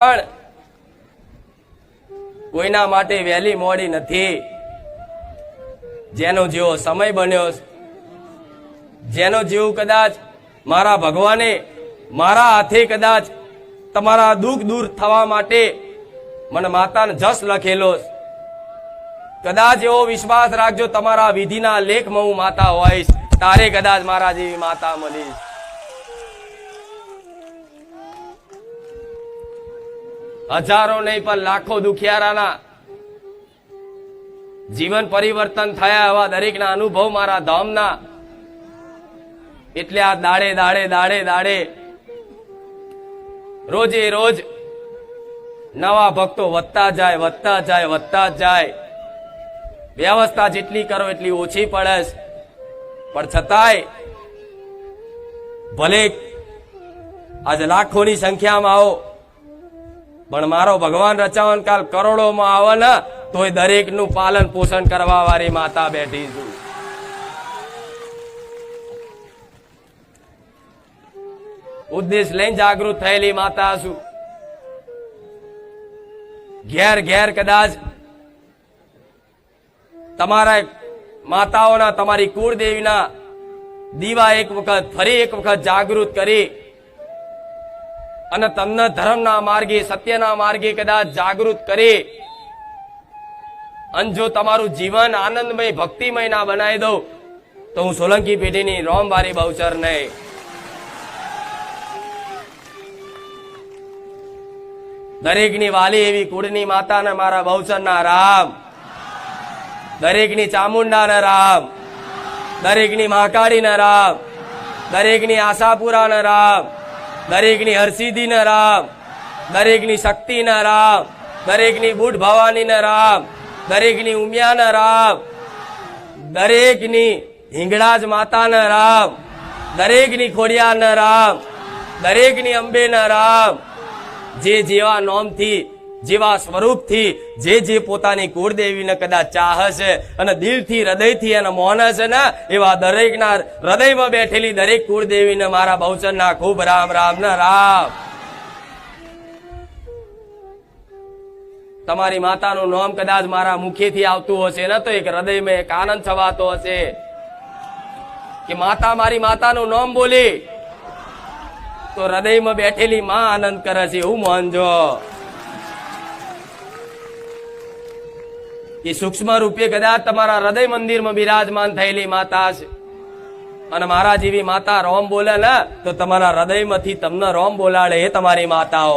પણ કોઈના માટે વહેલી મોડી નથી। જેનો જેવો સમય બન્યો, જેનો જેવું કદાચ મારા ભગવાને મારા હાથે કદાચ તમારા દુઃખ દૂર થવા માટે મને માતાને જસ લખેલો, કદાચ એવો વિશ્વાસ રાખજો તમારા વિધિના લેખમાં હું માતા હોઈશ, તારે કદાચ મારા જેવી માતા મળીશ। હજારો નહીં પણ લાખો દુખિયારાના જીવન પરિવર્તન થયા એવા દરેકના અનુભવ મારા ધામના। એટલે આ દાડે દાડે દાડે દાડે રોજે રોજ નવા ભક્તો વધતા જાય વધતા જાય વધતા જાય। વ્યવસ્થા જેટલી કરો એટલી ઓછી પડે, પણ છતાંય ભલે આજે લાખોની સંખ્યામાં આવો, પણ મારો ભગવાન રચાવન કાલ કરોડોમાં આવે ને તોય દરેકનું પાલન પોષણ કરવા વાળી માતા બેઠી છું। ઉદ્દેશ લઈને જાગૃત થયેલી માતા છું। ઘેર ઘેર કદાચ તમારા માતાઓના તમારી કુળદેવીના દીવા એક વખત ફરી એક વખત જાગૃત કરી અને તમને ધર્મના માર્ગે સત્યના માર્ગે કદાચ જાગૃત કરી અને જો તમારું જીવન આનંદમય ભક્તિમય ના બનાવી દઉં તો હું સોલંકી પેઢીની રોમવારી બહુચર નહીં। દરેકની વાલી એવી કુળની માતાને મારા બહુચરના રામ, દરેકની ચામુંડાના રામ, દરેકની મહાકાળીના રામ, દરેકની આશાપુરાના રામ, દરેકની હરસિદ્ધિના રામ, દરેકની શક્તિના રામ, દરેકની બુઢ ભવાનીના રામ, દરેકની ઉમિયાના રામ, દરેકની હિંગળાજ માતાના રામ, દરેકની ખોડિયારના રામ, દરેકની અંબેના રામ। જે જેવા નોમથી જેવા સ્વરૂપથી જે પોતાની કુળદેવીને કદાચ ચાહશે અને દિલથી હૃદયથી એને મોનશે ને એવા દરેકના હૃદયમાં બેઠેલી દરેક કુળદેવીને મારા બહુચરના ખૂબ રામ રામ ના રામ। તમારી માતાનું નામ કદાચ મારા મુખેથી આવતું હશે ને તો એક હૃદયમાં એક આનંદ છવાતો હશે કે માતા મારી માતાનું નામ બોલી તો હૃદયમાં બેઠેલી માં આનંદ કરે છે એવું માનજો। એ સૂક્ષ્મ રૂપે કદાચ તમારા હૃદય મંદિરમાં બિરાજમાન થયેલી માતા છે અને મારા જેવી માતા રોમ બોલે ને તો તમારા હૃદયમાંથી તમને રોમ બોલાડે એ તમારી માતાઓ।